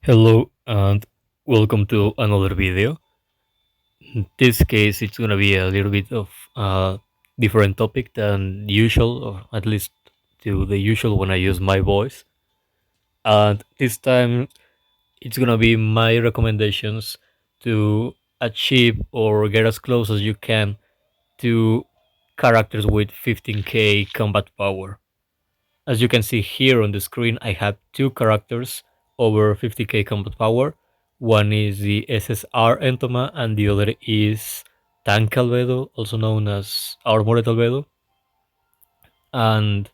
Hello and welcome to another video. In this case, it's gonna be a little bit of a different topic than usual, or at least to the usual when I use my voice. And this time, it's gonna be my recommendations to achieve or get as close as you can to characters with 15k combat power. As you can see here on the screen, I have two characters over 50k combat power. One is the SSR Entoma and the other is Tank Albedo, also known as Armored Albedo. And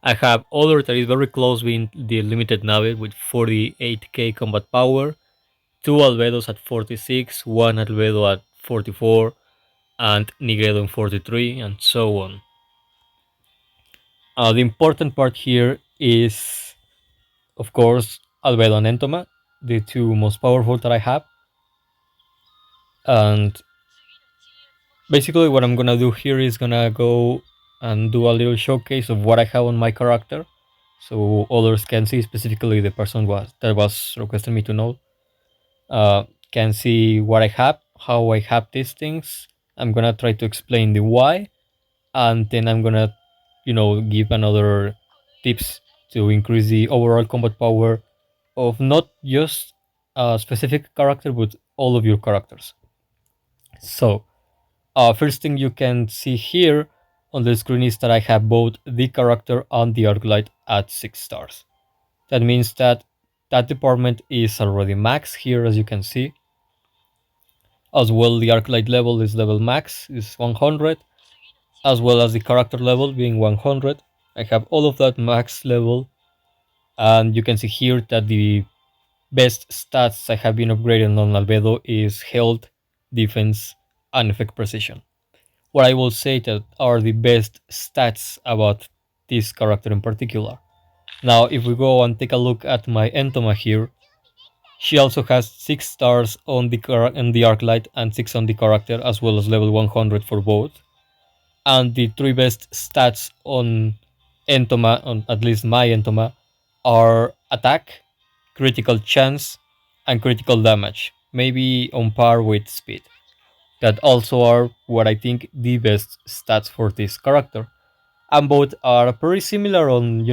I have other that is very close being the Limited Nave with 48k combat power, two Albedos at 46, one Albedo at 44, and Nigredo in 43, and so on. The important part here is, of course, Albedo and Entoma, the two most powerful that I have. And basically what I'm gonna do here is gonna go and do a little showcase of what I have on my character, so others can see, specifically the person that was requesting me to know, can see what I have, how I have these things. I'm gonna try to explain the why, and then I'm gonna, give another tips to increase the overall combat power of not just a specific character but all of your characters. So, first thing you can see here on the screen is that I have both the character and the Arclight at 6 stars. That means that that department is already max here, as you can see. As well, the Arclight level is level max, is 100, as well as the character level being 100. I have all of that max level, and you can see here that the best stats I have been upgrading on Albedo is health, defense, and effect precision. What I will say that are the best stats about this character in particular. Now, if we go and take a look at my Entoma here, she also has 6 stars on the Arclight and 6 on the character, as well as level 100 for both. And the three best stats on Entoma, on at least my Entoma, are attack, critical chance, and critical damage, maybe on par with speed. That also are what I think the best stats for this character. And both are pretty similar on,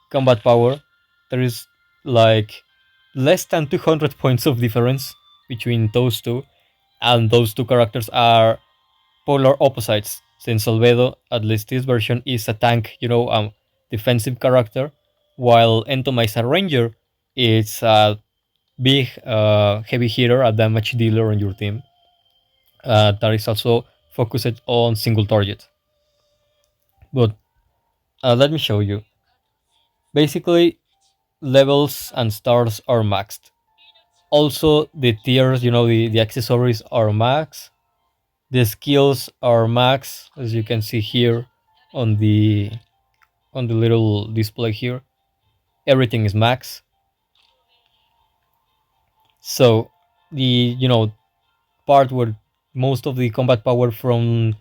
combat power. There is like less than 200 points of difference between those two, and those two characters are polar opposites, since Albedo, at least this version, is a tank, defensive character, while Entoma is a ranger. It's a big heavy hitter, a damage dealer on your team. That is also focused on single target. But let me show you. Basically, levels and stars are maxed. Also, the tiers, the accessories are max. The skills are max, as you can see here on the little display here. Everything is max. So the part where most of the combat power from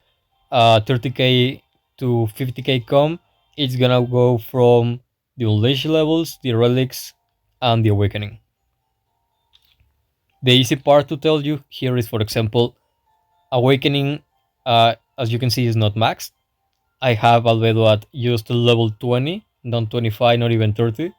30k to 50k come, it's gonna go from the unleash levels, the relics, and the awakening. The easy part to tell you here is, for example, awakening, as you can see, is not maxed. I have Albedo at just level 20, not 25, not even 30,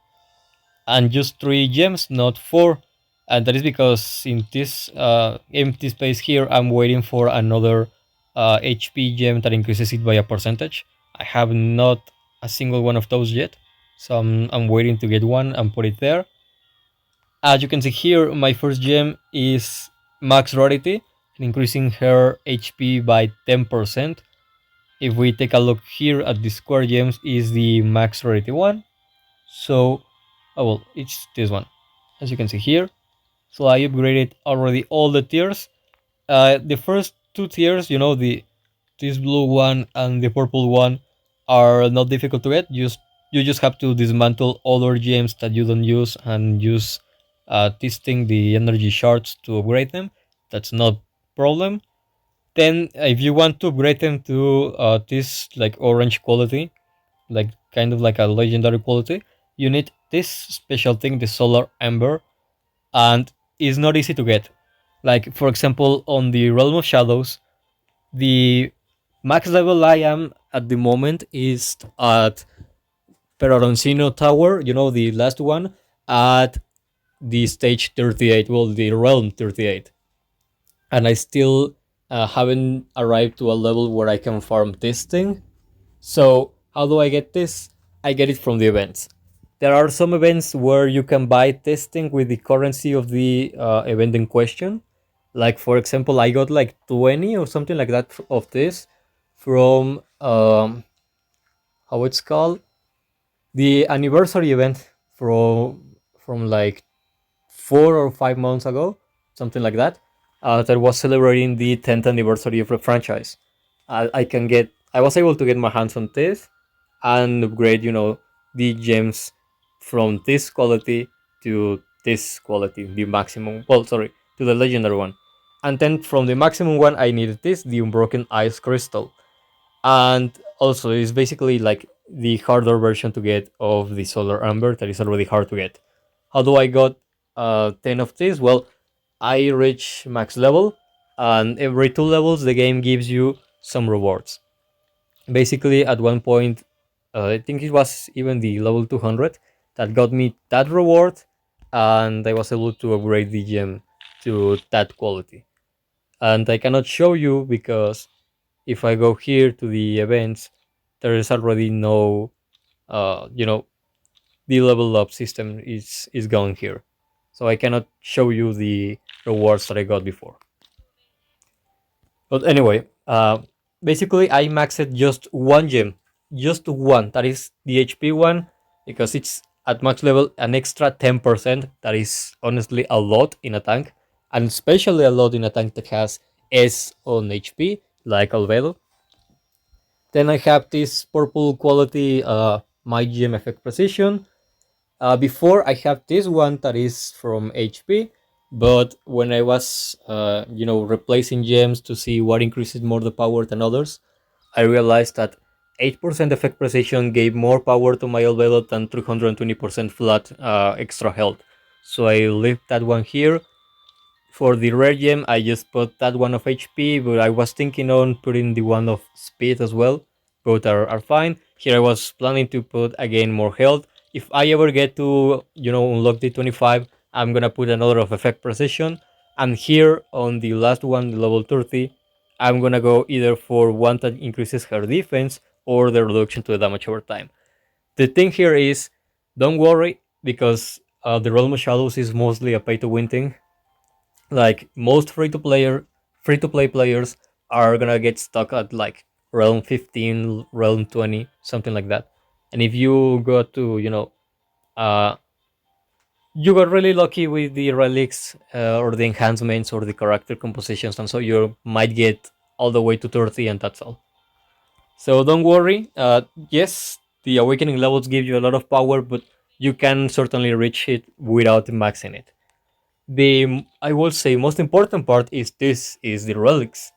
and just 3 gems, not 4. And that is because in this empty space here, I'm waiting for another HP gem that increases it by a percentage. I have not a single one of those yet, so I'm waiting to get one and put it there. As you can see here, my first gem is max rarity, increasing her HP by 10%. If we take a look here at the square gems, is the max rarity one. So, oh well, it's this one, as you can see here. So I upgraded already all the tiers. The first two tiers, this blue one and the purple one, are not difficult to get. You just have to dismantle other gems that you don't use and use testing the energy shards to upgrade them. That's not problem. Then if you want to upgrade them to this like orange quality, like kind of like a legendary quality, you need this special thing, the solar ember. and it's not easy to get. Like for example, on the Realm of Shadows, the max level I am at the moment is at Peroroncino Tower, the last one, at the stage 38, well, the realm 38. And I still haven't arrived to a level where I can farm this thing. So, how do I get this? I get it from the events. There are some events where you can buy this thing with the currency of the event in question. Like, for example, I got like 20 or something like that of this from, how it's called? The anniversary event from like 4 or 5 months ago, something like that, that was celebrating the 10th anniversary of the franchise. I was able to get my hands on this and upgrade, the gems from this quality to this quality, the maximum. Well, sorry, to the legendary one, and then from the maximum one, I needed this, the unbroken ice crystal, and also it's basically like the harder version to get of the solar amber that is already hard to get. How do I got 10 of this? Well, I reach max level, and every 2 levels the game gives you some rewards. Basically at one point, I think it was even the level 200 that got me that reward, and I was able to upgrade the gem to that quality. And I cannot show you because if I go here to the events, there is already no, the level up system is gone here, so I cannot show you the rewards that I got before. But anyway, basically I maxed just one gem, just one. That is the HP one, because it's at max level an extra 10%. That is honestly a lot in a tank, and especially a lot in a tank that has S on HP like Albedo. Then I have this purple quality my gem effect precision. Before I have this one that is from HP, but when I was replacing gems to see what increases more the power than others, I realized that 8% effect precision gave more power to my Albedo than 320% flat extra health. So I left that one here. For the rare gem, I just put that one of HP, but I was thinking on putting the one of speed as well. Both are fine. Here I was planning to put again more health. If I ever get to, unlock the 25, I'm gonna put another of effect precision. And here on the last one, the level 30, I'm gonna go either for one that increases her defense or the reduction to the damage over time. The thing here is, don't worry, because the Realm of Shadows is mostly a pay to win thing. Like most free to play players are gonna get stuck at like realm 15, realm 20, something like that. And if you got to, uh you got really lucky with the relics, or the enhancements or the character compositions, and so you might get all the way to 30, and that's all. So don't worry. Yes, the awakening levels give you a lot of power, but you can certainly reach it without maxing it. The, I will say, most important part is the relics.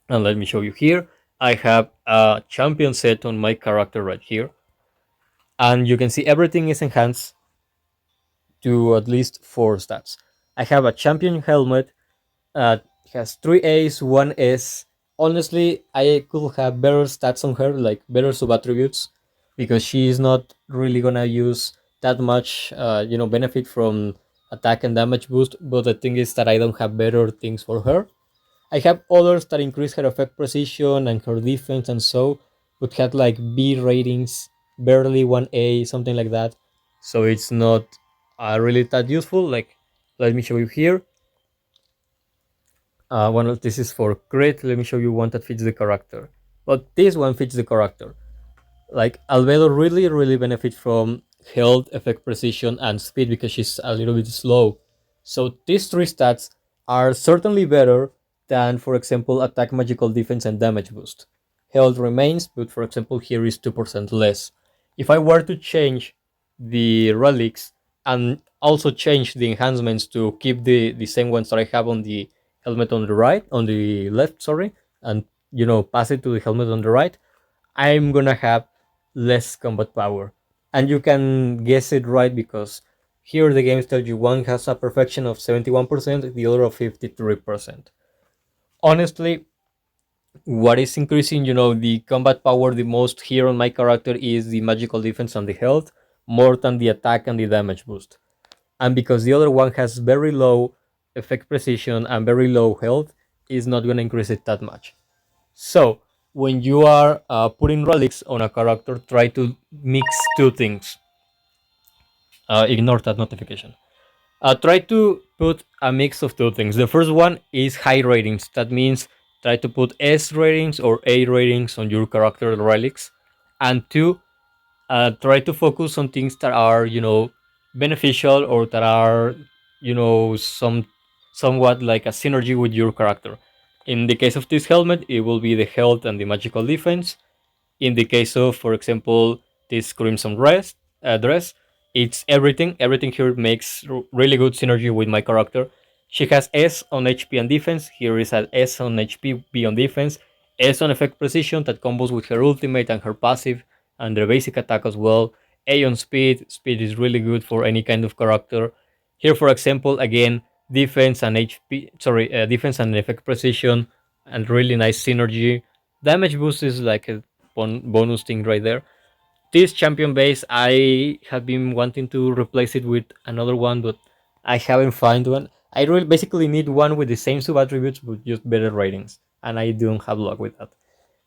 And let me show you here. I have a champion set on my character right here, and you can see everything is enhanced to at least 4 stats. I have a champion helmet. It has 3 A's, 1 S. Honestly, I could have better stats on her, like better sub attributes, because she is not really gonna use that much, benefit from attack and damage boost. But the thing is that I don't have better things for her. I have others that increase her effect precision and her defense and so, but had like B ratings, barely 1 A, something like that. So it's not really that useful. Like, let me show you here. One of this is for crit. Let me show you one that fits the character. But this one fits the character. Like Albedo really benefits from health, effect precision, and speed because she's a little bit slow. So these 3 stats are certainly better than, for example, attack, magical defense, and damage boost. Health remains, but for example, here is 2% less. If I were to change the relics and also change the enhancements to keep the same ones that I have on the helmet on the right, on the left, sorry, and pass it to the helmet on the right, I'm gonna have less combat power. And you can guess it right because Here the games tell you one has a perfection of 71%, the other of 53%. Honestly, what is increasing, the combat power the most here on my character is the magical defense and the health, more than the attack and the damage boost. And because the other one has very low effect precision and very low health, is not going to increase it that much. So when you are putting relics on a character, try to mix two things. Ignore that notification. Try to put a mix of two things. The first one is high ratings. That means try to put S ratings or A ratings on your character relics. And two, try to focus on things that are, beneficial, or that are, somewhat like a synergy with your character. In the case of this helmet, it will be the health and the magical defense. In the case of, for example, this Crimson dress, it's everything. Everything here makes really good synergy with my character. She has S on HP and defense. Here is an S on HP, B on defense, S on effect precision that combos with her ultimate and her passive, and their basic attack as well. A on speed. Speed is really good for any kind of character. Here, for example, again, defense and HP. Sorry, defense and effect precision, and really nice synergy. Damage boost is like a bonus thing right there. This champion base, I have been wanting to replace it with another one, but I haven't found one. I really basically need one with the same sub attributes but just better ratings, and I don't have luck with that.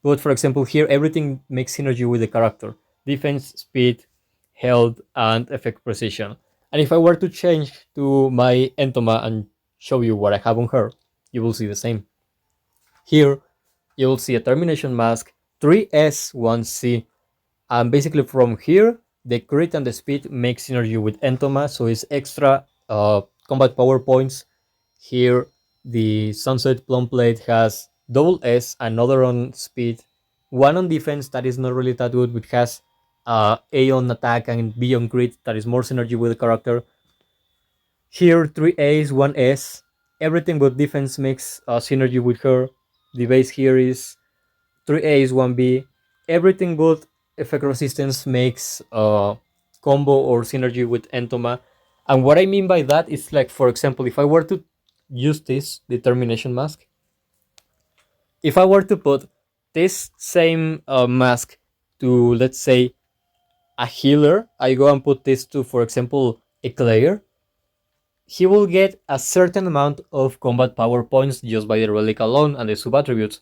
But for example, here everything makes synergy with the character: defense, speed, health, and effect precision. And if I were to change to my Entoma and show you what I have on her, you will see the same. Here, you will see a termination mask, 3S, 1C, and basically from here, the crit and the speed make synergy with Entoma, so it's extra combat power points. Here, the Sunset Plum Plate has double S, another on speed, one on defense that is not really that good, which has A on attack and B on crit that is more synergy with the character. Here, 3 A's, 1 S. Everything but defense makes synergy with her. The base here is 3A is 1B. Everything but effect resistance makes combo or synergy with Entoma. And what I mean by that is, like, for example, if I were to use this determination mask, if I were to put this same mask to, let's say, a healer, I go and put this to, for example, Eclair, he will get a certain amount of combat power points just by the relic alone and the sub attributes.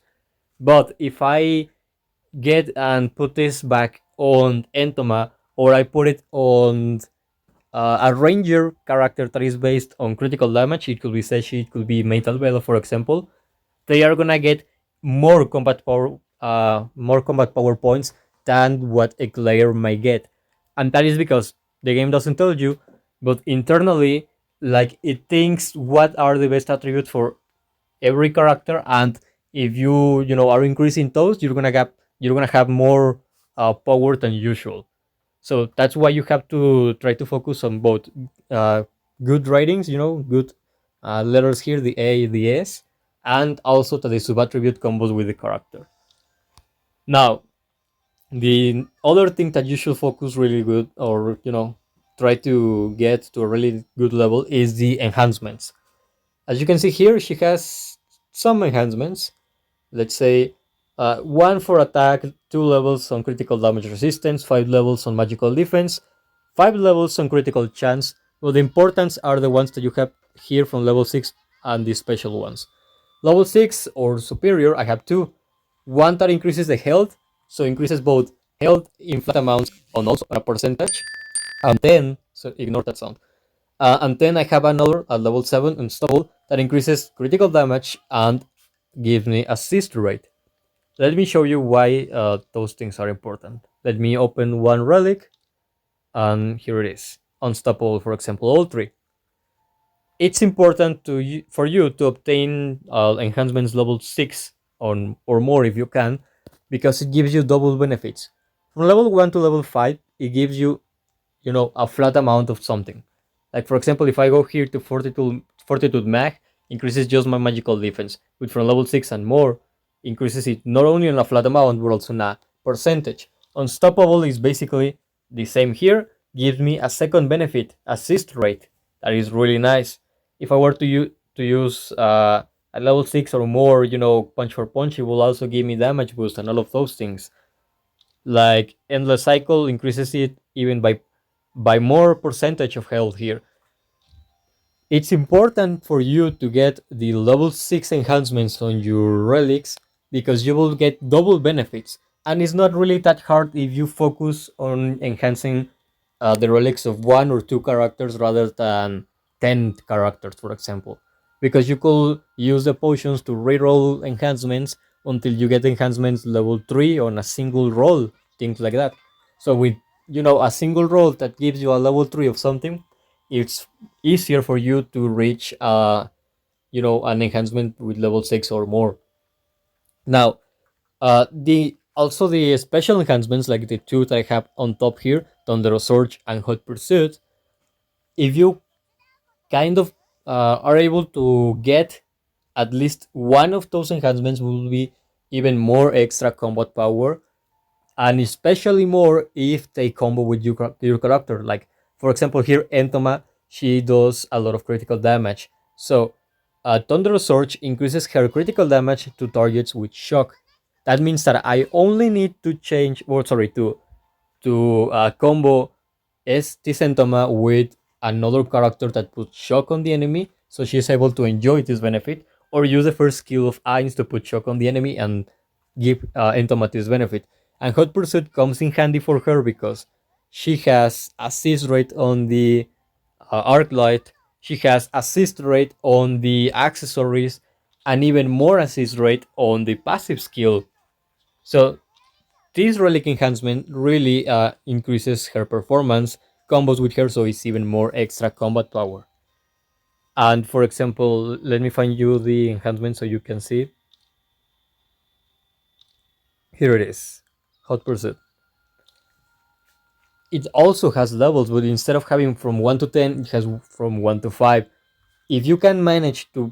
But if I get and put this back on Entoma, or I put it on a ranger character that is based on critical damage, it could be Seshi, it could be Metal Velo, for example, they are gonna get more combat power points than what Eclair might get. And that is because the game doesn't tell you, but internally, like, it thinks what are the best attributes for every character, and if you are increasing those, you're gonna have more power than usual. So that's why you have to try to focus on both uh, good ratings, good letters here, the A, the S, and also that the sub attribute combos with the character. Now, the other thing that you should focus really good, or try to get to a really good level, is the enhancements. As you can see here, she has some enhancements. Let's say one for attack, 2 levels on critical damage resistance, 5 levels on magical defense, 5 levels on critical chance. Well, the importance are the ones that you have here from level 6 and the special ones. Level 6 or superior, I have two. One that increases the health, so increases both health in flat amounts and also on a percentage. And then, so ignore that sound. And then I have another at level 7 unstoppable that increases critical damage and gives me assist rate. Let me show you why those things are important. Let me open one relic, and here it is. Unstoppable, for example, all three. It's important for you to obtain enhancements level 6 or more if you can, because it gives you double benefits. From level 1 to level 5, it gives you, a flat amount of something. Like, for example, if I go here to Fortitude Mag, increases just my magical defense. But from level 6 and more, increases it not only on a flat amount, but also on a percentage. Unstoppable is basically the same here, gives me a second benefit, assist rate. That is really nice. If I were to use a level 6 or more, punch for punch, it will also give me damage boost and all of those things. Like endless cycle increases it even by more percentage of health here. It's important for you to get the level 6 enhancements on your relics because you will get double benefits. And it's not really that hard if you focus on enhancing the relics of one or two characters rather than 10 characters, for example. Because you could use the potions to reroll enhancements until you get enhancements level 3 on a single roll, things like that. So with a single roll that gives you a level 3 of something, it's easier for you to reach an enhancement with level 6 or more. Now, the also the special enhancements like the two that I have on top here, Thunder Surge and Hot Pursuit, if you kind of are able to get at least one of those enhancements, will be even more extra combat power, and especially more if they combo with your character. Like for example, here Entoma, she does a lot of critical damage. So Thunder Surge increases her critical damage to targets with shock. That means that I only need to change, or sorry, to combo Entoma with another character that puts shock on the enemy, so she's able to enjoy this benefit, or use the first skill of Ainz to put shock on the enemy and give Entoma this benefit. And Hot Pursuit comes in handy for her because she has assist rate on the arc light, she has assist rate on the accessories, and even more assist rate on the passive skill. So this relic enhancement really increases her performance, combos with her, so it's even more extra combat power. And for example, let me find you the enhancement so you can see. Here it is, Hot Pursuit. It also has levels, but instead of having from 1 to 10, it has from 1 to 5. If you can manage to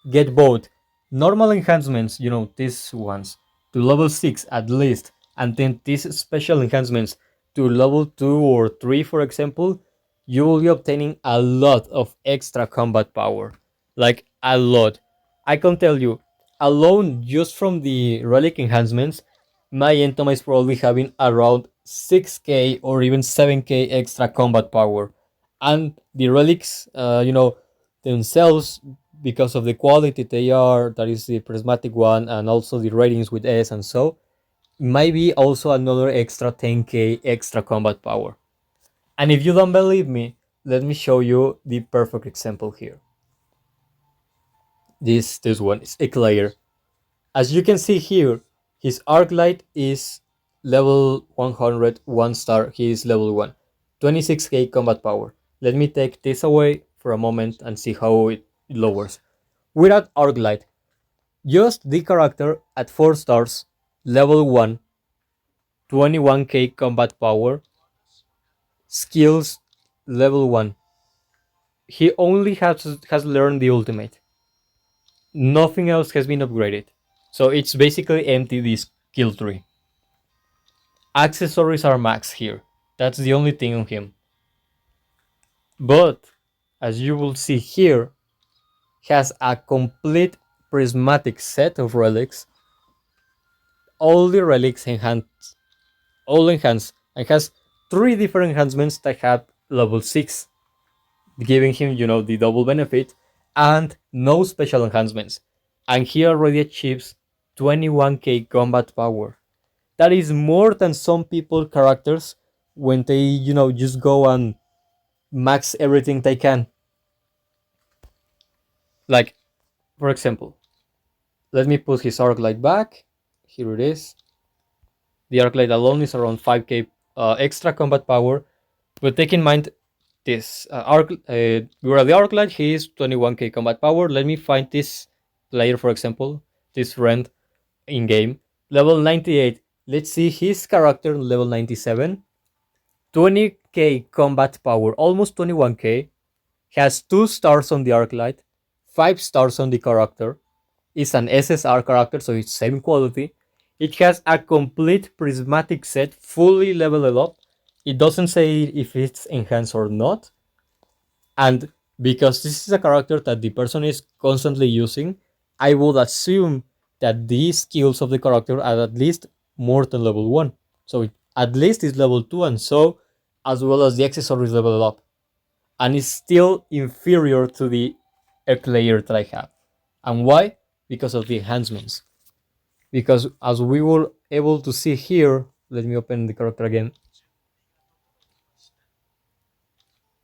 get both normal enhancements, these ones, to level 6 at least, and then these special enhancements to level 2 or 3, for example, you will be obtaining a lot of extra combat power. Like, a lot. I can tell you, alone just from the relic enhancements, my Entoma is probably having around 6k or even 7k extra combat power. And the relics, themselves, because of the quality they are, that is the prismatic one, and also the ratings with S and so, might be also another extra 10k extra combat power. And if you don't believe me, let me show you the perfect example here. This one is Eclair. As you can see here, his arc light is level 100, 1 star, he is level 1, 26k combat power. Let me take this away for a moment and see how it lowers. Without arc light, just the character at 4 stars, level 1, 21k combat power, skills level 1. He only has learned the ultimate. Nothing else has been upgraded. So it's basically empty, this skill tree. Accessories are max here. That's the only thing on him. But as you will see here, has a complete prismatic set of relics. All the relics enhanced, all enhanced, and has 3 different enhancements that have level 6, giving him, the double benefit, and no special enhancements. And he already achieves 21k combat power. That is more than some people characters when they, just go and max everything they can. Like, for example, let me put his arc light back. Here it is. The arc light alone is around 5k extra combat power, but take in mind this where the arc light, he is 21k combat power. Let me find this player, for example, this friend in game, level 98. Let's see his character level 97, 20k combat power, almost 21k, has 2 stars on the arc light, 5 stars on the character, is an SSR character, so it's same quality. It has a complete prismatic set, fully leveled up, It doesn't say if it's enhanced or not, and because this is a character that the person is constantly using, I would assume that these skills of the character are at least more than level 1. So it at least is level 2, and so as well as the accessories level up. And it's still inferior to the Earth layer that I have. And why? Because of the enhancements. Because as we were able to see here, let me open the character again.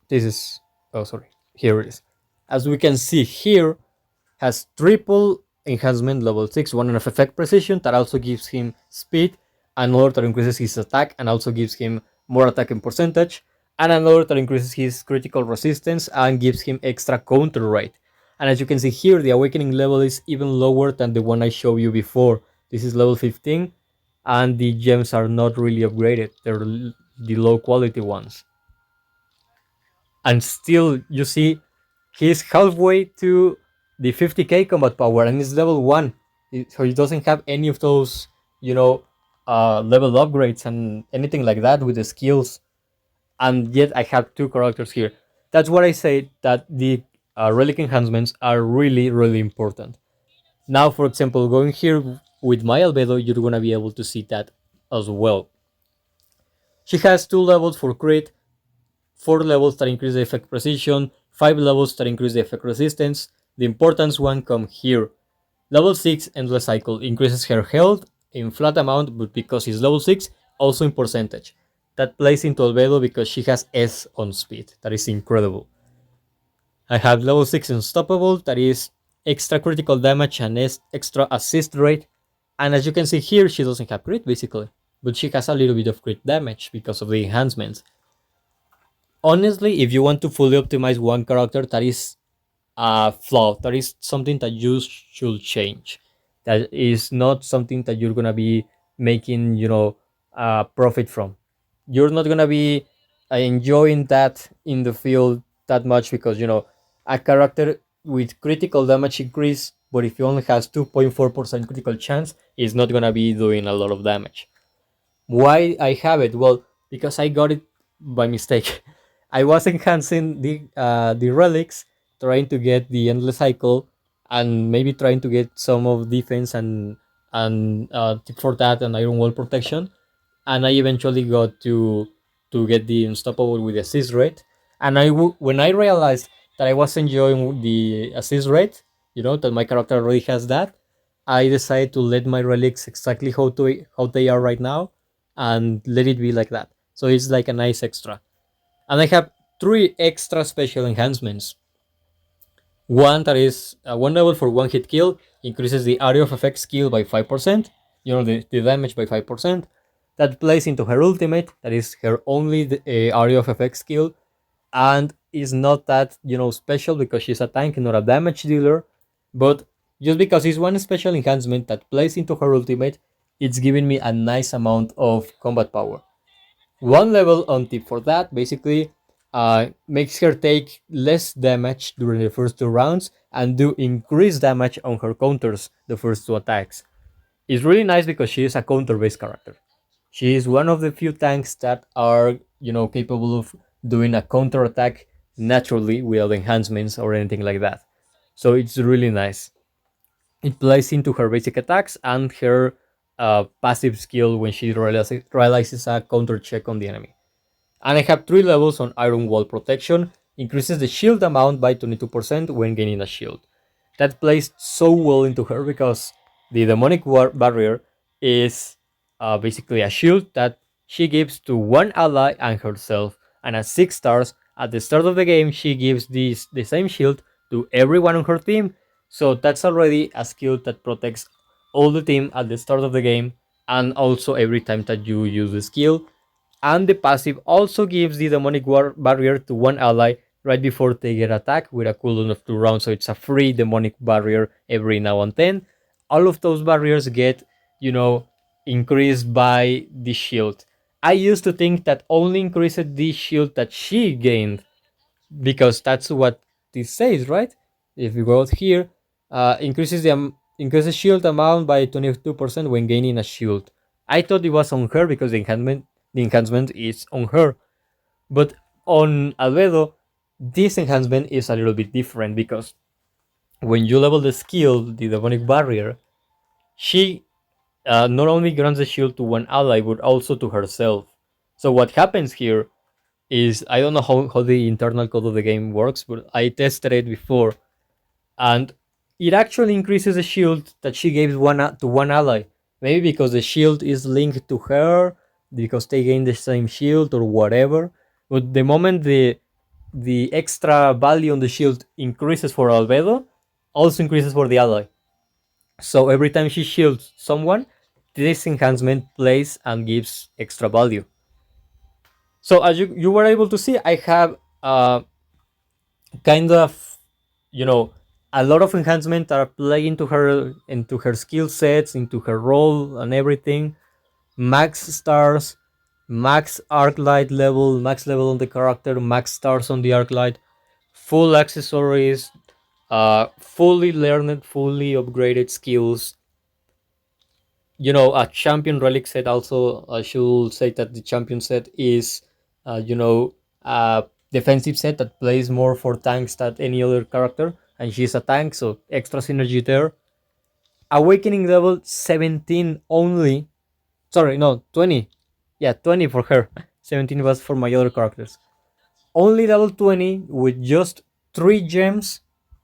This is, oh sorry, here it is. As we can see here, has triple enhancement level 6, one of effect precision that also gives him speed, another that increases his attack and also gives him more attacking percentage, and another that increases his critical resistance and gives him extra counter rate. And as you can see here, the awakening level is even lower than the one I showed you before. This is level 15, and the gems are not really upgraded, they're the low quality ones. And still, you see, he's halfway to the 50k combat power and it's level 1. So he doesn't have any of those, you know, level upgrades and anything like that with the skills. And yet I have two characters here. That's what I say, that the relic enhancements are really, really important. Now, for example, going here with my albedo, you're gonna be able to see that as well. She has 2 levels for crit, 4 levels that increase the effect precision, 5 levels that increase the effect resistance. The importance one come here. Level 6 Endless Cycle increases her health in flat amount, but because it's level 6, also in percentage. That plays into Albedo because she has S on speed. That is incredible. I have level 6 Unstoppable, that is extra critical damage and extra assist rate. And as you can see here, she doesn't have crit basically, but she has a little bit of crit damage because of the enhancements. Honestly, if you want to fully optimize one character, that is a flaw. That is something that you should change. That is not something that you're gonna be making, profit from. You're not gonna be enjoying that in the field that much because a character with critical damage increase, but if he only has 2.4% critical chance, is not gonna be doing a lot of damage. Why I have it? Well, because I got it by mistake. I was enhancing the relics, trying to get the endless cycle, and maybe trying to get some of defense and tip for that and iron wall protection. And I eventually got to get the unstoppable with the assist rate. And when I realized that I was enjoying the assist rate, that my character already has that, I decided to let my relics exactly how they are right now, and let it be like that. So it's like a nice extra. And I have 3 extra special enhancements. One that is 1 level for one hit kill, increases the area of effect skill by 5%, the damage by 5%. That plays into her ultimate, that is her only area of effect skill, and is not that, special because she's a tank, not a damage dealer. But just because it's one special enhancement that plays into her ultimate, it's giving me a nice amount of combat power. 1 level on tip for that basically makes her take less damage during the first 2 rounds and do increased damage on her counters the first 2 attacks. It's really nice because she is a counter based character. She is one of the few tanks that are, capable of doing a counter attack naturally without enhancements or anything like that. So it's really nice. It plays into her basic attacks and her passive skill when she realizes a counter check on the enemy. And I have 3 levels on Iron Wall Protection, increases the shield amount by 22% when gaining a shield. That plays so well into her because the Demonic Barrier is basically a shield that she gives to one ally and herself, and at 6 stars, at the start of the game, she gives the same shield to everyone on her team, so that's already a skill that protects all the team at the start of the game, and also every time that you use the skill. And the passive also gives the demonic barrier to one ally right before they get attacked with a cooldown of 2 rounds, so it's a free demonic barrier every now and then. All of those barriers get, increased by the shield. I used to think that only increased the shield that she gained, because that's what this says, right? If you go out here, increases shield amount by 22% when gaining a shield. I thought it was on her because the enhancement the enhancement is on her. But on Albedo, this enhancement is a little bit different because when you level the skill, the demonic barrier, she not only grants the shield to one ally but also to herself. So what happens here is, I don't know how the internal code of the game works, but I tested it before, and it actually increases the shield that she gives to one ally. Maybe because the shield is linked to her, because they gain the same shield or whatever. But the moment the extra value on the shield increases for Albedo, also increases for the ally. So every time she shields someone, this enhancement plays and gives extra value. So as you were able to see, I have kind of, you know, a lot of enhancement are playing into her skill sets, into her role and everything. Max stars, max arc light level, max level on the character, max stars on the arc light, full accessories, fully learned, fully upgraded skills. A champion relic set also. I should say that the champion set is, you know, a defensive set that plays more for tanks than any other character, and she's a tank, so extra synergy there. Awakening level 17 only. Sorry, no, 20. Yeah, 20 for her. 17 was for my other characters. Only level 20 with just 3 gems.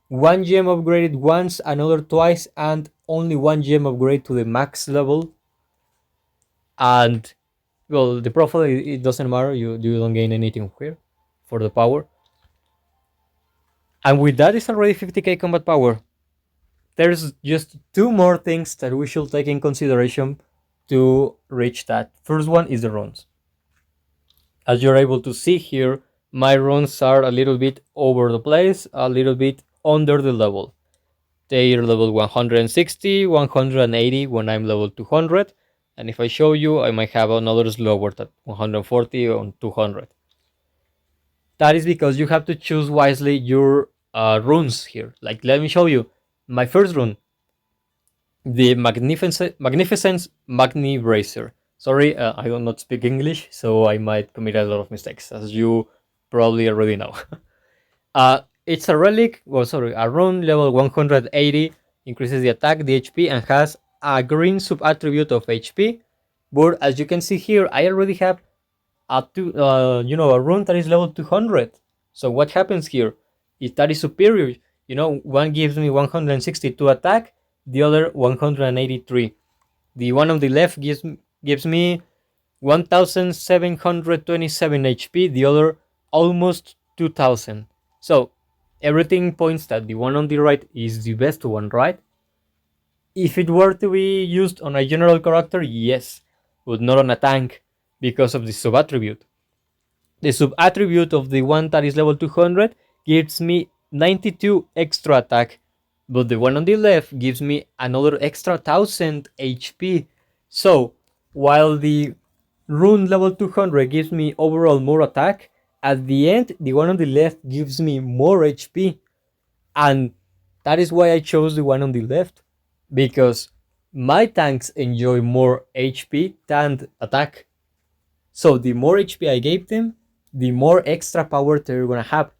One gem upgraded once, another twice, and only one gem upgrade to the max level. And well, the profile, it doesn't matter. You don't gain anything here for the power. And with that, it's already 50k combat power. There's just two more things that we should take in consideration to reach that. First one is the runes. As you're able to see here, my runes are a little bit over the place, a little bit under the level. They're level 160, 180 when I'm level 200. And if I show you, I might have another lower at 140 or 200. That is because you have to choose wisely your runes here. Like, let me show you. My first rune, the Magnificence Magni Bracer. Sorry, I do not speak English, so I might commit a lot of mistakes, as you probably already know. It's a relic, well, sorry, a rune level 180, increases the attack, the HP, and has a green sub attribute of HP. But as you can see here, I already have a rune that is level 200. So what happens here? If that is superior, one gives me 162 attack, the other 183. The one on the left gives me 1727 HP, the other almost 2000. So everything points that the one on the right is the best one, right? If it were to be used on a general character, yes, but not on a tank because of the sub attribute. The sub attribute of the one that is level 200 gives me 92 extra attack, but the one on the left gives me another extra 1000 HP. So, while the rune level 200 gives me overall more attack, at the end, the one on the left gives me more HP. And that is why I chose the one on the left, because my tanks enjoy more HP than attack. So the more HP I gave them, the more extra power they're gonna have,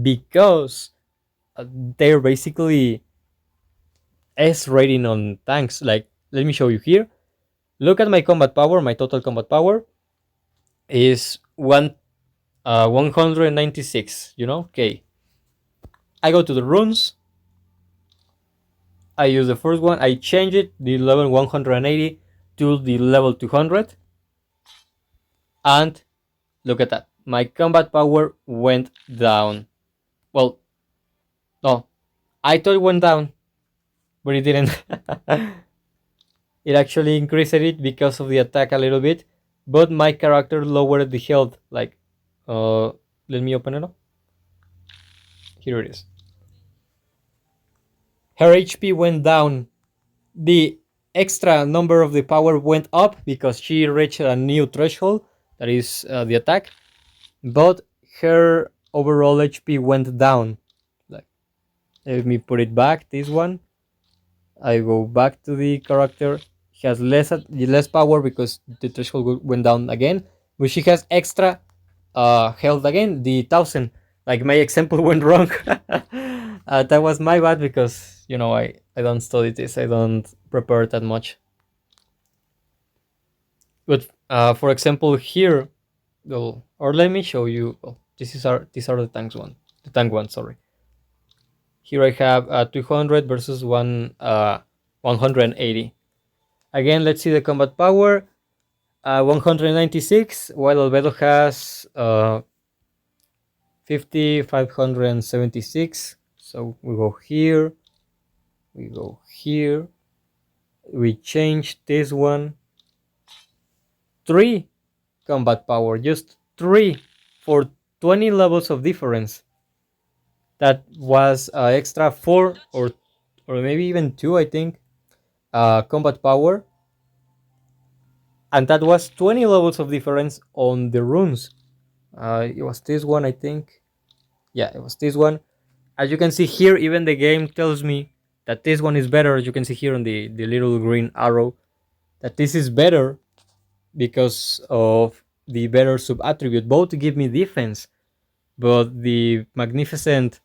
because they're basically S rating on tanks. Like, let me show you here. Look at my combat power. My total combat power is 196. Okay. I go to the runes. I use the first one. I change it, the level 180 to the level 200, and look at that. My combat power went down. Well, no, I thought it went down, but it didn't. It actually increased it because of the attack a little bit, but my character lowered the health. Like, let me open it up. Here it is. Her HP went down. The extra number of the power went up because she reached a new threshold, that is the attack, but her overall HP went down. Like, let me put it back. This one, I go back to the character. He has less power because the threshold went down again, but she has extra health again, the 1000. Like my example went wrong. That was my bad because I don't study this. I don't prepare that much. But for example, here, well, or let me show you. Oh, these are the tanks one. The tank one, sorry. Here I have 200 versus 180. Again, let's see the combat power. 196, while Albedo has 50, 576. So we go here, we go here, we change this one. 3 combat power, just 3 for 20 levels of difference. That was extra 4 or maybe even 2, I think, combat power. And that was 20 levels of difference on the runes. It was this one, I think. Yeah, it was this one. As you can see here, even the game tells me that this one is better. As you can see here on the little green arrow, that this is better because of the better sub attribute. Both give me defense, but the magnificent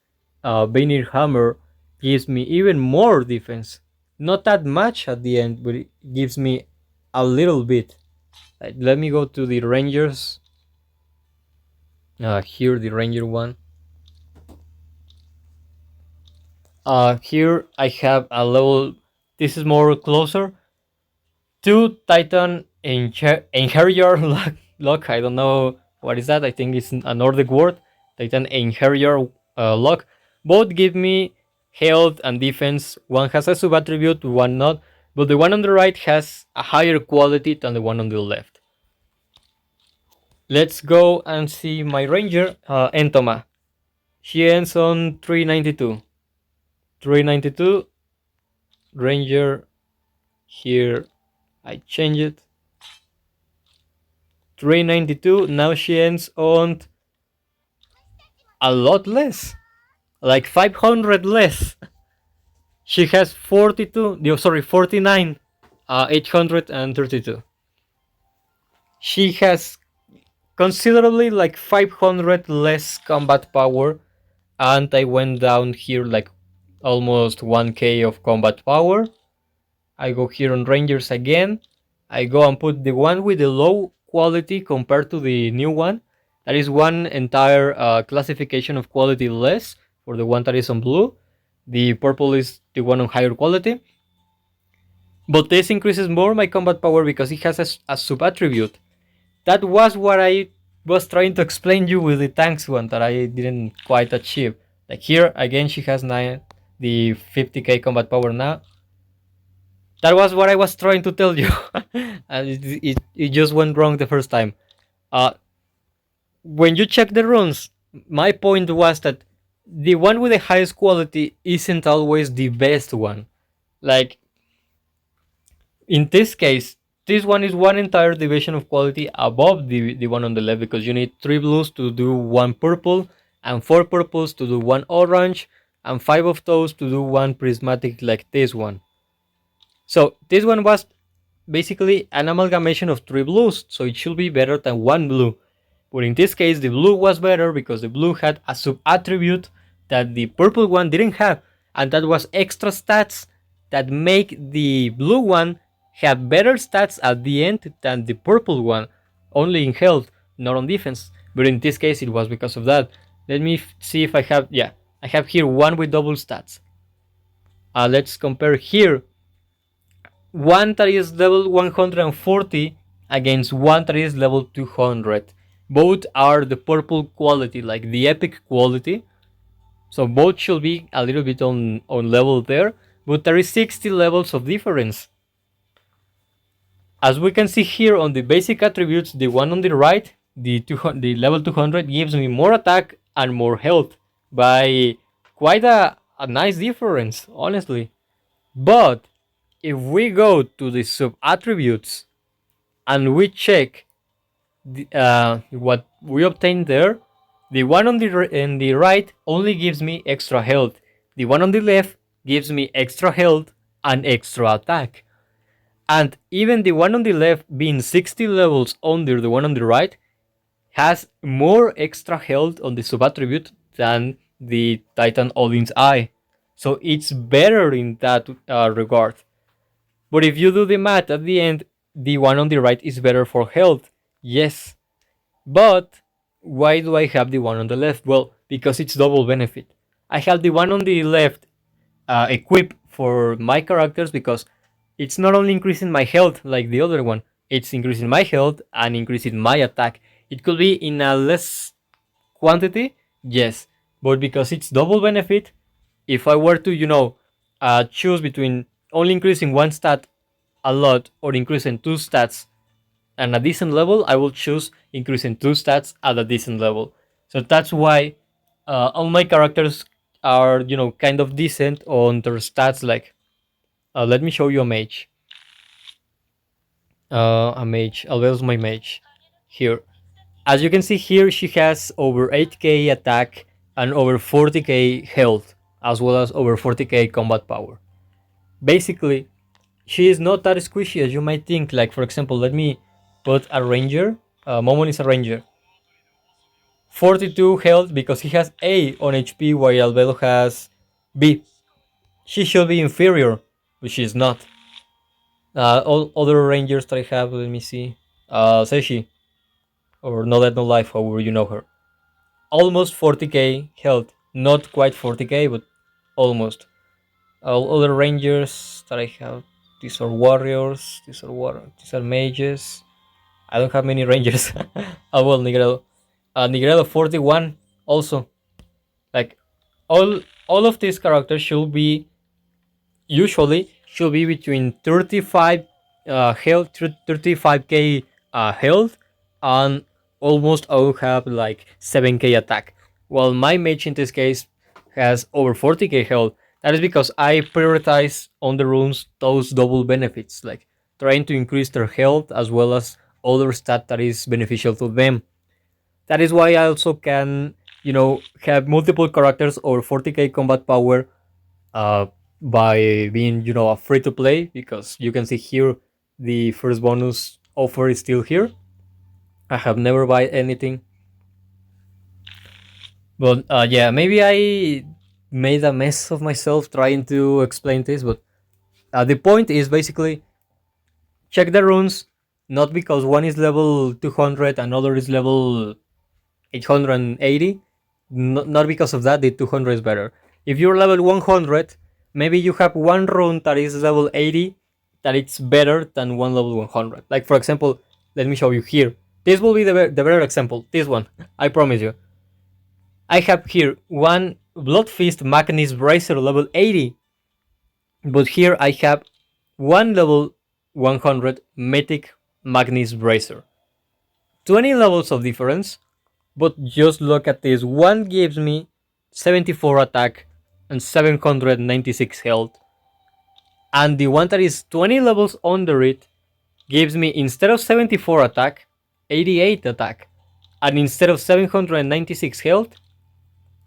Vanir Hammer gives me even more defense. Not that much at the end, but it gives me a little bit. Let me go to the Rangers. Here, the Ranger one. Here I have a level. This is more closer. 2 Titan Inheritor lock. I don't know what is that. I think it's a Nordic word. Titan Inheritor lock. Both give me health and defense. One has a sub attribute, one not. But the one on the right has a higher quality than the one on the left. Let's go and see my ranger, Entoma. She ends on 392. 392. Ranger. Here I change it. 392. Now she ends on a lot less. Like 500 less. She has 42. Sorry, 49. 832. She has considerably like 500 less combat power. And I went down here like almost 1k of combat power. I go here on Rangers again. I go and put the one with the low quality compared to the new one. That is one entire classification of quality less for the one that is on blue. The purple is the one on higher quality. But this increases more my combat power because it has a sub attribute. That was what I was trying to explain you with the tanks one that I didn't quite achieve. Like here again, she has the 50k combat power now. That was what I was trying to tell you. And it just went wrong the first time. When you check the runes, my point was that the one with the highest quality isn't always the best one. Like, in this case, this one is one entire division of quality above the one on the left because you need 3 blues to do 1 purple, and 4 purples to do 1 orange, and 5 of those to do 1 prismatic like this one. So this one was basically an amalgamation of 3 blues, so it should be better than 1 blue. But in this case, the blue was better because the blue had a sub attribute that the purple one didn't have, and that was extra stats that make the blue one have better stats at the end than the purple one, only in health, not on defense. But in this case, it was because of that. Let me see if I have, yeah, I have here one with double stats. Let's compare here. One that is level 140 against one that is level 200. Both are the purple quality, like the epic quality. So both should be a little bit on level there, but there is 60 levels of difference. As we can see here on the basic attributes, the one on the right, the level 200, gives me more attack and more health by quite a nice difference, honestly. But if we go to the sub attributes and we check what we obtained there, the one on the right only gives me extra health. The one on the left gives me extra health and extra attack. And even the one on the left being 60 levels under the one on the right has more extra health on the sub attribute than the Titan Odin's Eye. So it's better in that regard. But if you do the math at the end, the one on the right is better for health. Yes. But why do I have the one on the left? Well, because it's double benefit. I have the one on the left equipped for my characters because it's not only increasing my health like the other one, it's increasing my health and increasing my attack. It could be in a less quantity, yes, but because it's double benefit, if I were to, choose between only increasing one stat a lot or increasing two stats at a decent level, I will choose increasing two stats at a decent level. So that's why all my characters are, kind of decent on their stats. Like, let me show you a mage. A mage. I'll use my mage here. As you can see here, she has over 8k attack and over 40k health, as well as over 40k combat power. Basically, she is not that squishy as you might think. Like, for example, let me put a ranger. Momon is a ranger. 42 health because he has A on HP while Albedo has B. She should be inferior, but she's not. All other rangers that I have, let me see. Seshi, or No Dead No Life, however you know her. Almost 40k health. Not quite 40k, but almost. All other rangers that I have, these are warriors, these are mages. I don't have many rangers. Oh well, Nigredo. Nigredo 41 also. Like all all of these characters should be between 35 health, 35k health, and almost all have like 7k attack. While my mage in this case has over 40k health. That is because I prioritize on the runes those double benefits, like trying to increase their health as well as other stat that is beneficial to them. That is why I also can, have multiple characters or 40k combat power uh, by being, a free to play, because you can see here the first bonus offer is still here. I have never buy anything. But yeah, maybe I made a mess of myself trying to explain this, but the point is basically check the runes, not because one is level 200 and another is level 880. Not because of that, the 200 is better. If you're level 100, maybe you have one rune that is level 80 that it's better than one level 100. Like, for example, let me show you here. This will be the better example. This one, I promise you. I have here one Blood Fist Magnus Bracer level 80, but here I have one level 100 Mythic Magnus Bracer. 20 levels of difference, but just look at this. One gives me 74 attack and 796 health, and the one that is 20 levels under it gives me, instead of 74 attack, 88 attack, and instead of 796 health,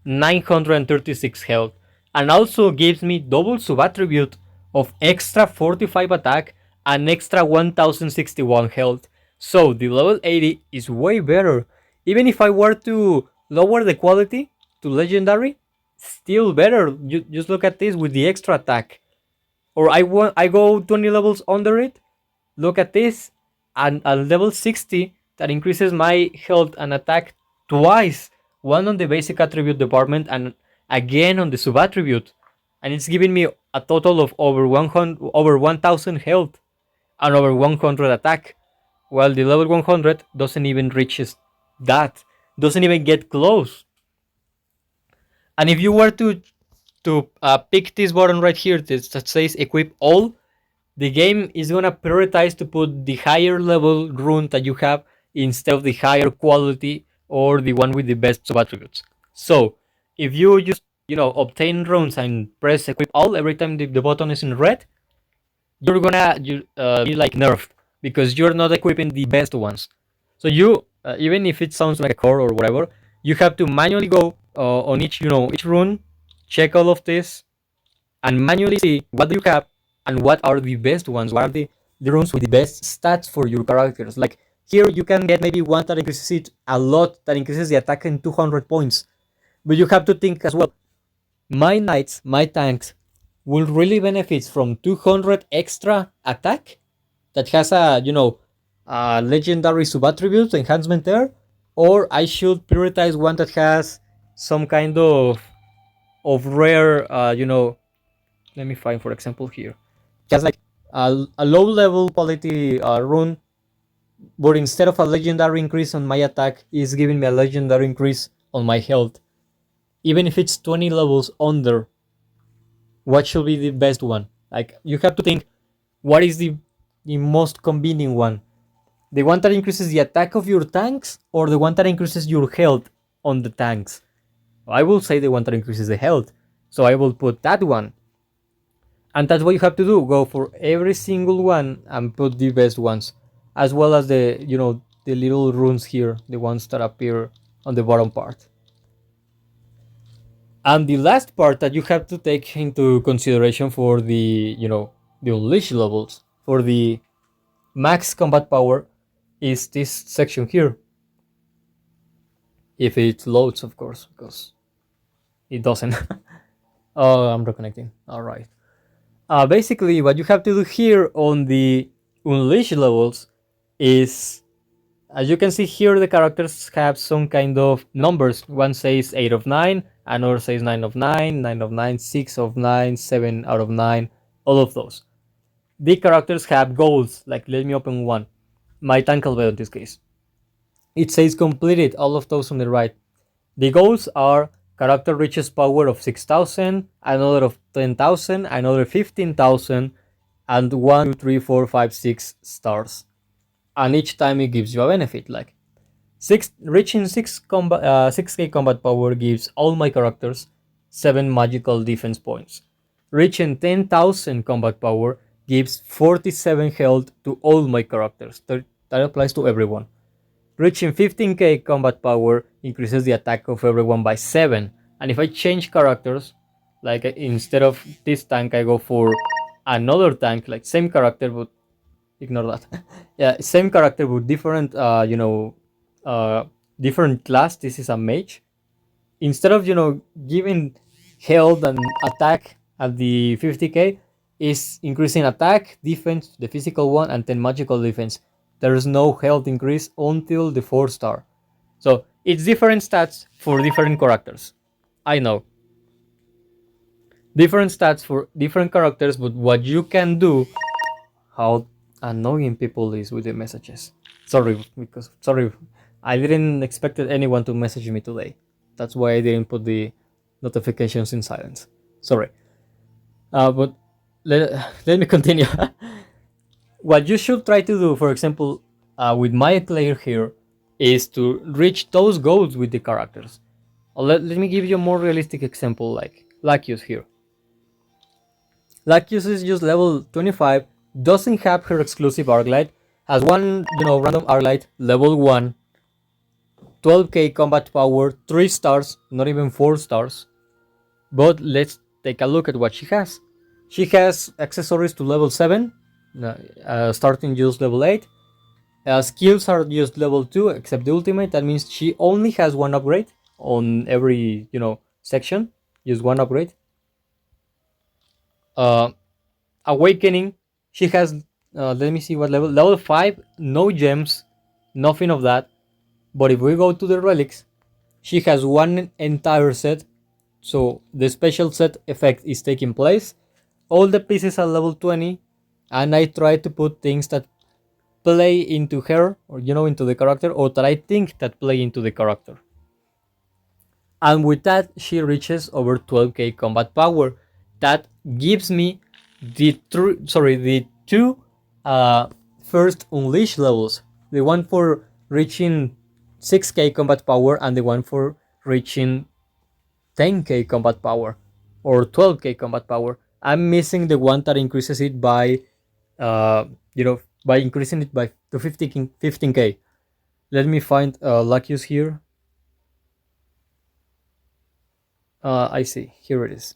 936 health, and also gives me double sub attribute of extra 45 attack and extra 1061 health. So the level 80 is way better. Even if I were to lower the quality to legendary, still better. Just look at this with the extra attack. Or I go 20 levels under it. Look at this, and at level 60 that increases my health and attack twice. One on the basic attribute department and again on the sub attribute, and it's giving me a total of over 1000 health and over 100 attack. While the level 100 doesn't even reaches that, doesn't even get close. And if you were to pick this button right here that says equip all, the game is gonna prioritize to put the higher level rune that you have instead of the higher quality or the one with the best sub attributes. So if you just obtain runes and press equip all every time the button is in red, you're gonna be like nerfed because you're not equipping the best ones. So you even if it sounds like a core or whatever, you have to manually go on each rune, check all of this, and manually see what do you have and what are the best ones. What are the runes with the best stats for your characters? Like Here you can get maybe one that increases it a lot, that increases the attack in 200 points. But you have to think as well. My knights, my tanks, will really benefit from 200 extra attack that has a, a legendary sub attribute enhancement there, or I should prioritize one that has some kind of rare, let me find for example here, just like a low level quality rune, but instead of a legendary increase on my attack, is giving me a legendary increase on my health, even if it's 20 levels under. What should be the best one? Like, you have to think, what is the most convenient one? The one that increases the attack of your tanks, or the one that increases your health on the tanks? I will say the one that increases the health, so I will put that one. And that's what you have to do, go for every single one and put the best ones, as well as the little runes here, the ones that appear on the bottom part. And the last part that you have to take into consideration for the unleash levels, for the max combat power, is this section here. If it loads, of course, because it doesn't. Oh, I'm reconnecting. All right. Basically, what you have to do here on the unleash levels is, as you can see here, the characters have some kind of numbers. One says 8 of 9, another says 9 of 9, 9 of 9, 6 of 9, 7 out of 9, all of those. The characters have goals, like let me open one. My tank albedo in this case. It says completed, all of those on the right. The goals are character reaches power of 6,000, another of 10,000, another 15,000, and 1, 2, 3, 4, 5, 6 stars. And each time it gives you a benefit, like reaching 6k combat power gives all my characters 7 magical defense points. Reaching 10,000 combat power gives 47 health to all my characters. That applies to everyone. Reaching 15k combat power increases the attack of everyone by 7. And if I change characters, like instead of this tank I go for another tank, like same character but ignore that. Yeah, same character with different different class. This is a mage. Instead of giving health and attack at the 50k, is increasing attack, defense, the physical one, and 10 magical defense. There is no health increase until the 4 star. So it's different stats for different characters. I know. Different stats for different characters, but what you can do, how annoying people is with the messages. Sorry, I didn't expect anyone to message me today. That's why I didn't put the notifications in silence. Sorry. But let me continue. What you should try to do, for example, with my player here, is to reach those goals with the characters. Let me give you a more realistic example, like Lacus here. Lacus is just level 25, doesn't have her exclusive Arclight, has one random Arclight, level 1, 12k combat power, 3 stars, not even 4 stars. But let's take a look at what she has. She has accessories to level 7, starting just level 8. Skills are just level 2, except the ultimate. That means she only has one upgrade on every section, just one upgrade. Awakening, she has let me see what level 5, no gems, nothing of that. But if we go to the relics, she has one entire set, so the special set effect is taking place. All the pieces are level 20, and I try to put things that play into her, or into the character, or that I think that play into the character. And with that, she reaches over 12k combat power. That gives me the two first unleash levels. The one for reaching 6k combat power, and the one for reaching 10k combat power or 12k combat power. I'm missing the one that increases it by by increasing it by to 15k. Let me find Lacus here. I see, here it is.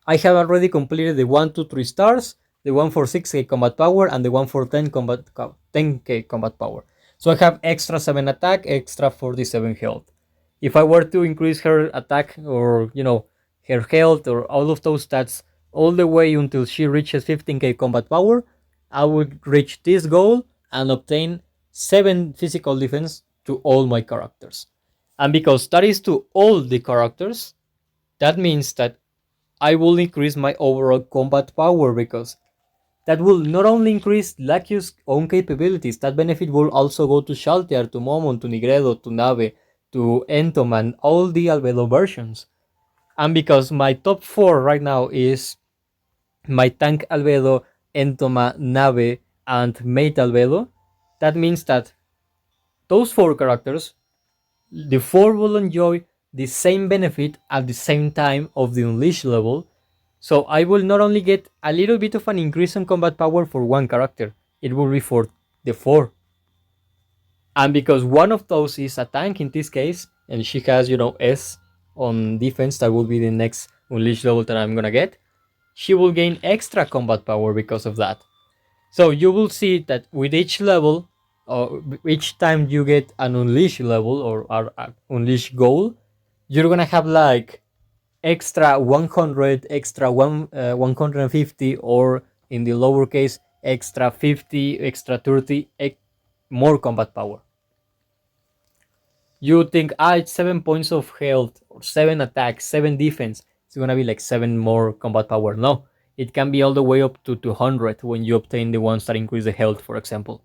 I have already completed the 1, 2, 3 stars, the one for 6k combat power, and the one for 10k combat power. So I have extra 7 attack, extra 47 health. If I were to increase her attack, or her health, or all of those stats all the way until she reaches 15k combat power, I would reach this goal and obtain 7 physical defense to all my characters. And because that is to all the characters, that means that I will increase my overall combat power, because that will not only increase Lakiu's own capabilities, that benefit will also go to Shaltiar, to Momon, to Nigredo, to Nave, to Entom, and all the Albedo versions. And because my top 4 right now is my tank Albedo, Entoma, Nave, and mate Albedo, that means that those 4 characters, the 4 will enjoy the same benefit at the same time of the Unleash level. So I will not only get a little bit of an increase in combat power for one character, it will be for the 4. And because one of those is a tank in this case, and she has, S on defense, that will be the next Unleash level that I'm gonna get, she will gain extra combat power because of that. So you will see that with each level, or each time you get an Unleash level or an Unleash goal, you're gonna have like extra 100, extra 150, or in the lower case, extra 50, extra 30, more combat power. You think, it's 7 points of health, or 7 attacks, 7 defense, it's gonna be like 7 more combat power. No, it can be all the way up to 200 when you obtain the ones that increase the health, for example.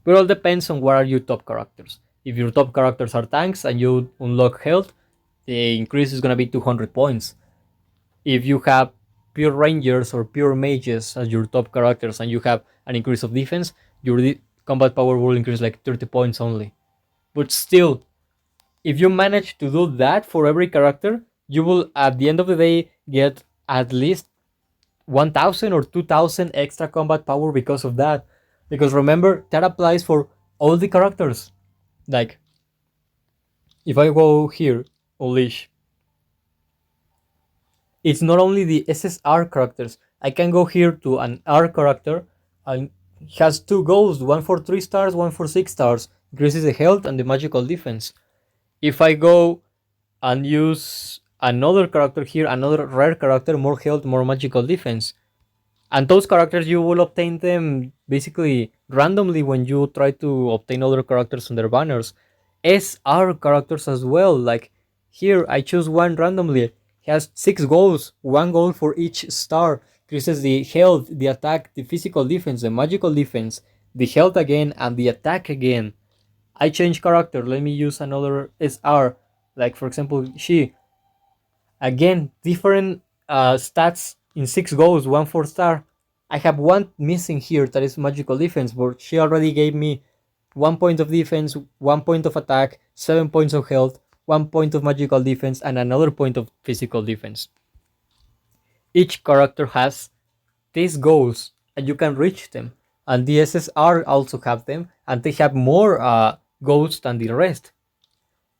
But it all depends on what are your top characters. If your top characters are tanks and you unlock health, the increase is gonna be 200 points. If you have pure rangers or pure mages as your top characters and you have an increase of defense, your combat power will increase like 30 points only. But still, if you manage to do that for every character, you will at the end of the day get at least 1000 or 2000 extra combat power because of that. Because remember, that applies for all the characters. Like, if I go here, Unleash, it's not only the SSR characters. I can go here to an R character, and has 2 goals, one for 3 stars, one for 6 stars, increases the health and the magical defense. If I go and use another character here, another rare character, more health, more magical defense. And those characters, you will obtain them basically randomly when you try to obtain other characters on their banners. SR characters as well, like here I choose one randomly. He has 6 goals, 1 goal for each star, increases the health, the attack, the physical defense, the magical defense, the health again, and the attack again. I change character, let me use another SR, like for example she. Again, different stats in 6 goals, 1 4 star. I have one missing here, that is magical defense, but she already gave me 1 point of defense, 1 point of attack, 7 points of health, 1 point of magical defense, and another point of physical defense. Each character has these goals, and you can reach them. And the SSR also have them, and they have more goals than the rest.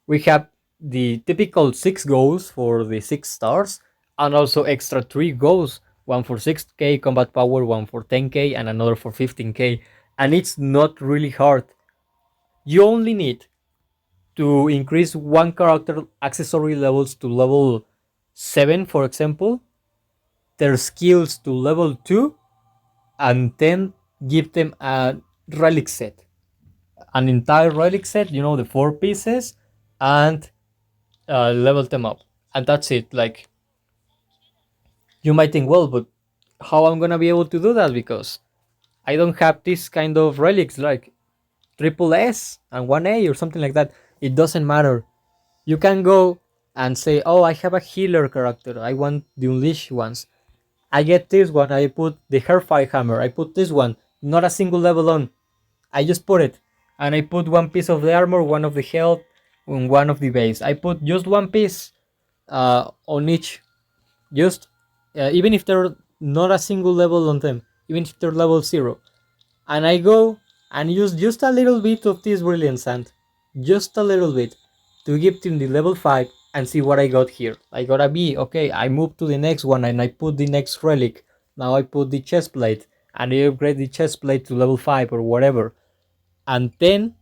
We have the typical 6 goals for the 6 stars, and also extra 3 goals, one for 6k combat power, one for 10k, and another for 15k. And it's not really hard. You only need to increase one character accessory levels to level 7, for example, their skills to level 2, and then give them a relic set. An entire relic set, the 4 pieces, and level them up. And that's it. Like, you might think, well, but how I'm gonna be able to do that? Because I don't have this kind of relics like triple S and 1A or something like that. It doesn't matter. You can go and say, oh, I have a healer character, I want the Unleash ones. I get this one, I put the Hairfire Hammer, I put this one, not a single level on. I just put it. And I put 1 piece of the armor, 1 of the health, and 1 of the base. I put just 1 piece on each. Just even if they're not a single level on them, even if they're level 0. And I go and use just a little bit of this Brilliant Sand. Just a little bit. To give them the level 5 and see what I got here. I got a B. Okay, I move to the next one and I put the next relic. Now I put the chest plate and I upgrade the chest plate to level 5 or whatever. And then,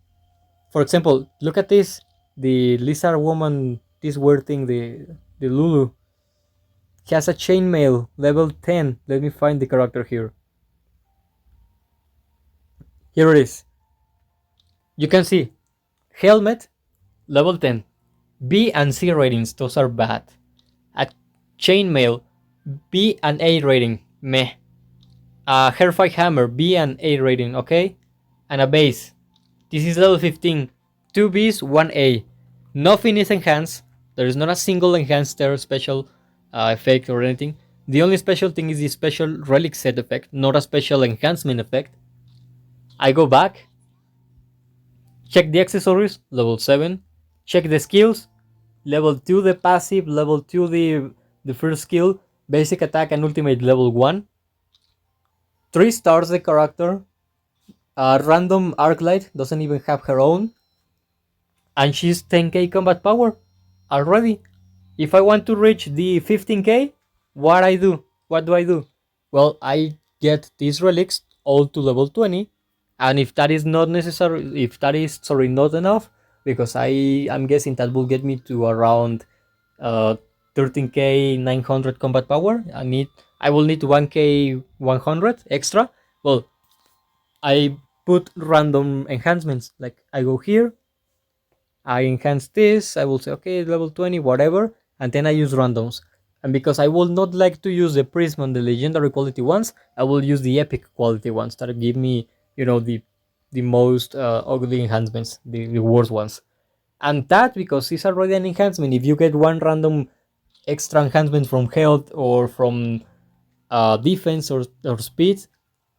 for example, look at this. The lizard woman, this weird thing, the Lulu, has a chainmail level 10. Let me find the character here. Here it is. You can see helmet level 10. B and C ratings, those are bad. A chainmail, B and A rating, meh. A hairfight hammer, B and A rating, okay? And a base. This is level 15. 2 Bs, 1 A. Nothing is enhanced. There is not a single enhanced there special effect or anything. The only special thing is the special relic set effect, not a special enhancement effect. I go back, check the accessories, level 7. Check the skills, level 2 the passive, level 2 the first skill, basic attack and ultimate level 1. 3 stars the character. Random arc light doesn't even have her own. And she's 10k combat power already. If I want to reach the 15k, what I do? What do I do? Well, I get these relics all to level 20, and if that is not necessary, if that is not enough, because I'm guessing that will get me to around 13k 900 combat power. I will need 1k 100 extra. Well, I put random enhancements. Like I go here, I enhance this, I will say, okay, level 20, whatever, and then I use randoms. And because I will not like to use the Prism and the Legendary quality ones, I will use the Epic quality ones that give me, the most ugly enhancements, the worst ones. And that, because it's already an enhancement, if you get one random extra enhancement from health or from defense or speed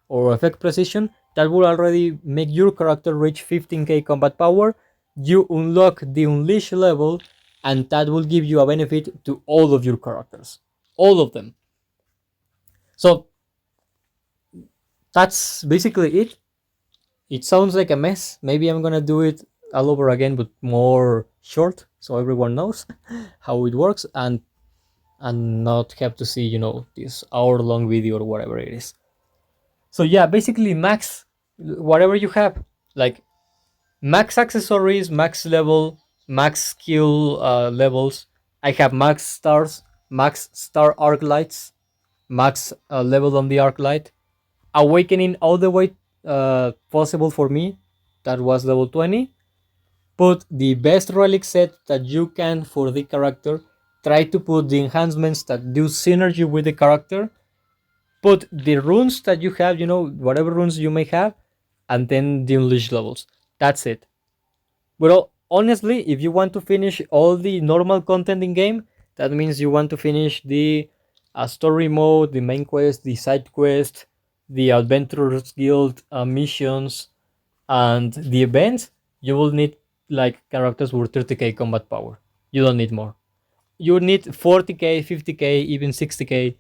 or effect precision, that will already make your character reach 15k combat power. You unlock the Unleash level, and that will give you a benefit to all of your characters. All of them. So that's basically it. It sounds like a mess. Maybe I'm gonna do it all over again, but more short, so everyone knows how it works, and not have to see, this hour-long video or whatever it is. So yeah, basically max whatever you have, like max accessories, max level, max skill levels. I have max stars, max star arc lights, max level on the arc light, awakening all the way possible for me. That was level 20. Put the best relic set that you can for the character. Try to put the enhancements that do synergy with the character. Put the runes that you have, whatever runes you may have, and then the unleash levels. That's it. Well, honestly, if you want to finish all the normal content in game, that means you want to finish the story mode, the main quest, the side quest, the Adventurers Guild missions, and the events. You will need like characters with 30k combat power. You don't need more. You need 40k, 50k, even 60k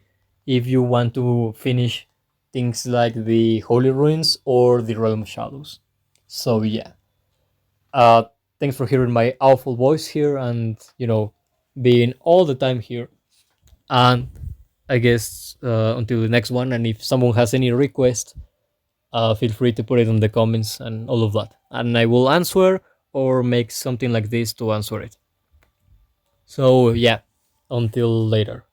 if you want to finish things like the Holy Ruins or the Realm of Shadows. So yeah. Uh, Thanks for hearing my awful voice here and, being all the time here. And I guess until the next one. And if someone has any request, feel free to put it in the comments and all of that. And I will answer or make something like this to answer it. So yeah, until later.